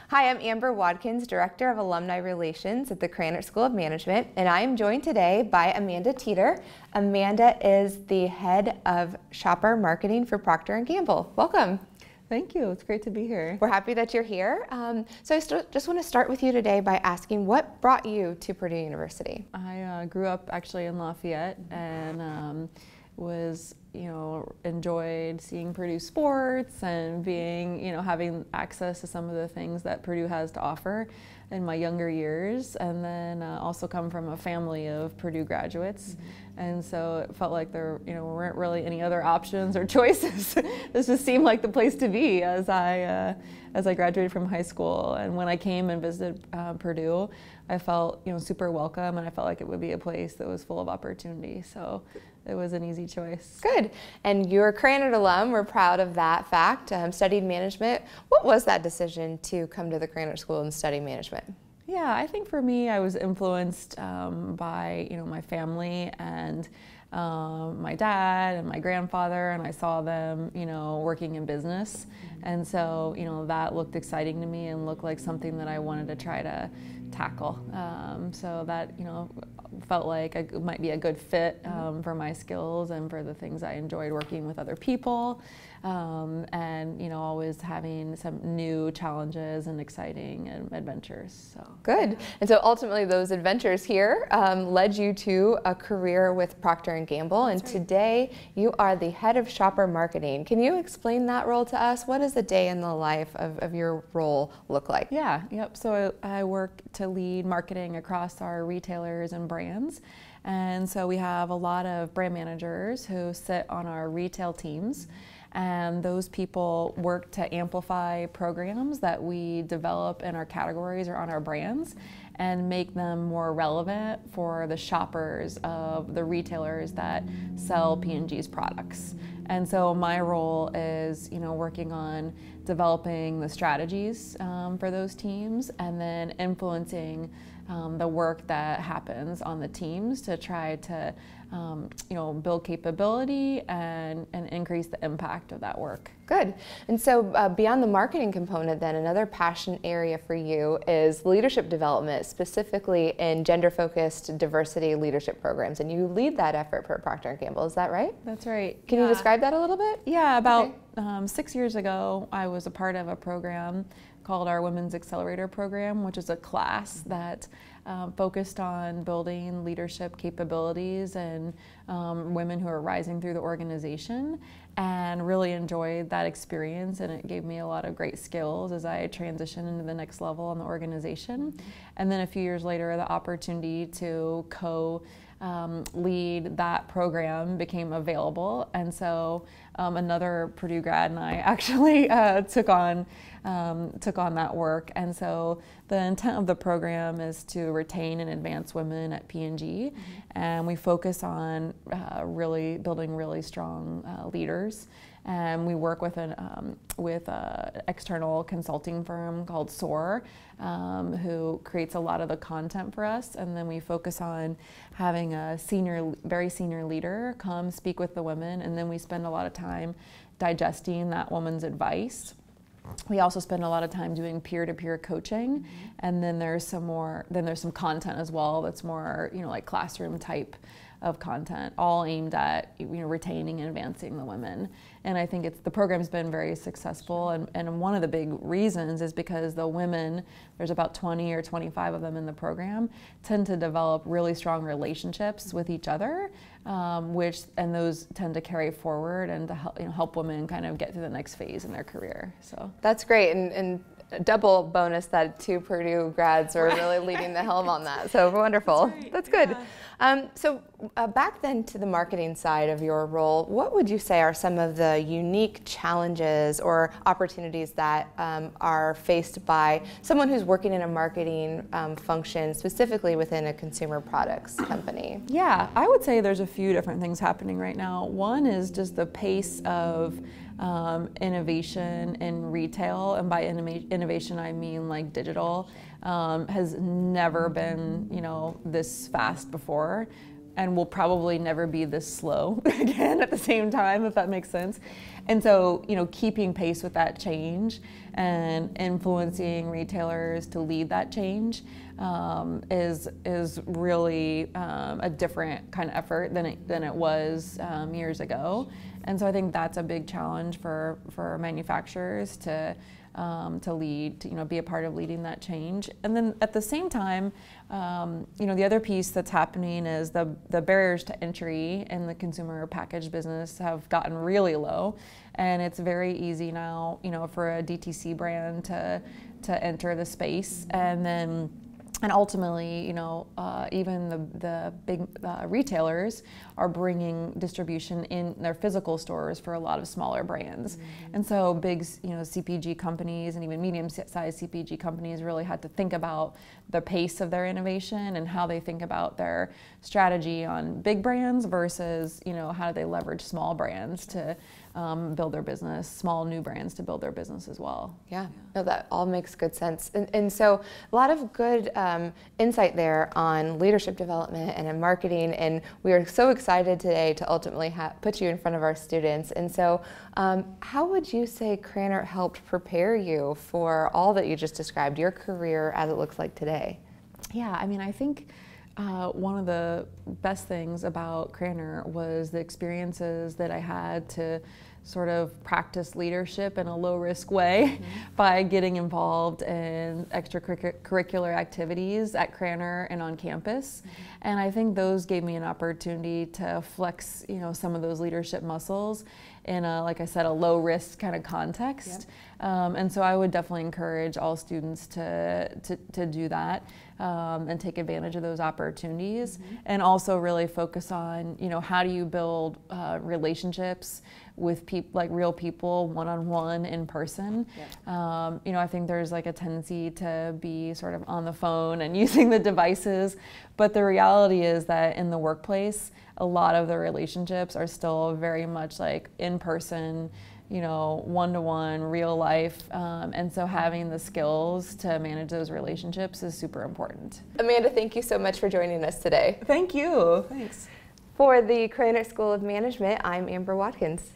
Hi, I'm Amber Watkins, Director of Alumni Relations at the Krannert School of Management, and I am joined today by Amanda Teeter. Amanda is the Head of Shopper Marketing for Procter & Gamble. Welcome. Thank you. It's great to be here. We're happy that you're here. So I just want to start with you today by asking, what brought you to Purdue University? I grew up actually in Lafayette and enjoyed seeing Purdue sports and being, having access to some of the things that Purdue has to offer in my younger years, and then also come from a family of Purdue graduates. And so it felt like there weren't really any other options or choices. This just seemed like the place to be as I graduated from high school. And when I came and visited Purdue, I felt super welcome, and I felt like it would be a place that was full of opportunity. So it was an easy choice. Good. And you're a Krannert alum. We're proud of that fact. Studied management. What was that decision to come to the Krannert School and study management? Yeah, I think for me, I was influenced by my family and my dad and my grandfather, and I saw them working in business, and so that looked exciting to me and looked like something that I wanted to try to tackle. So that felt like it might be a good fit for my skills and for the things I enjoyed, working with other people, and always having some new challenges and exciting adventures. So good. And so ultimately those adventures here led you to a career with Procter & Gamble, and today you are the Head of Shopper Marketing. Can you explain that role to us? What does a day in the life of your role look like? Yeah, yep. So I work to lead marketing across our retailers and brands. And so we have a lot of brand managers who sit on our retail teams, and those people work to amplify programs that we develop in our categories or on our brands and make them more relevant for the shoppers of the retailers that sell P&G's products. And so my role is, working on developing the strategies for those teams, and then influencing the work that happens on the teams to try to, build capability and increase the impact of that work. Good. And so beyond the marketing component then, another passion area for you is leadership development, specifically in gender-focused diversity leadership programs. And you lead that effort for Procter & Gamble, is that right? That's right. Can you describe that a little bit? Yeah, about 6 years ago, I was a part of a program called our Women's Accelerator Program, which is a class that focused on building leadership capabilities and women who are rising through the organization, and really enjoyed that experience, and it gave me a lot of great skills as I transitioned into the next level in the organization. And then a few years later, the opportunity to lead that program became available, and so another Purdue grad and I actually took on that work. And so the intent of the program is to retain and advance women at P&G, and we focus on really building really strong leaders. And we work with an external consulting firm called SOAR, who creates a lot of the content for us. And then we focus on having a very senior leader come speak with the women, and then we spend a lot of time digesting that woman's advice. We also spend a lot of time doing peer-to-peer coaching, and then there's some content as well that's more like classroom type of content, all aimed at retaining and advancing the women. And I think the program's been very successful, and one of the big reasons is because the women, there's about 20 or 25 of them in the program, tend to develop really strong relationships with each other, and those tend to carry forward and to help women kind of get to the next phase in their career. So that's great, and a double bonus that 2 Purdue grads are really leading the helm on that. So wonderful. That's good. So back then to the marketing side of your role, what would you say are some of the unique challenges or opportunities that are faced by someone who's working in a marketing function, specifically within a consumer products company? Yeah, I would say there's a few different things happening right now. One is just the pace of innovation in retail, and by innovation I mean like digital, has never been this fast before, and will probably never be this slow again at the same time, if that makes sense. And so keeping pace with that change and influencing retailers to lead that change is really a different kind of effort than it was years ago. And so I think that's a big challenge for manufacturers to lead, to be a part of leading that change. And then at the same time, the other piece that's happening is the barriers to entry in the consumer packaged business have gotten really low, and it's very easy now, for a DTC brand to enter the space, and ultimately, even the big retailers are bringing distribution in their physical stores for a lot of smaller brands. And so big, CPG companies and even medium-sized CPG companies really had to think about the pace of their innovation and how they think about their strategy on big brands versus, how do they leverage small brands to build their business, small new brands to build their business as well. Yeah, no, that all makes good sense. And so a lot of good insight there on leadership development and in marketing, and we are so excited today to ultimately put you in front of our students. And so how would you say Krannert helped prepare you for all that you just described, your career as it looks like today? Yeah, I think one of the best things about Krannert was the experiences that I had to sort of practice leadership in a low-risk way by getting involved in extracurricular activities at Krannert and on campus. And I think those gave me an opportunity to flex, some of those leadership muscles in a, like I said, a low-risk kind of context. And so I would definitely encourage all students to do that and take advantage of those opportunities, and also really focus on, how do you build relationships with real people, one-on-one, in person. I think there's like a tendency to be sort of on the phone and using the devices, but the reality is that in the workplace, a lot of the relationships are still very much like in person, one-to-one, real life, and so having the skills to manage those relationships is super important. Amanda, thank you so much for joining us today. Thank you. Thanks. For the Krannert School of Management, I'm Amber Watkins.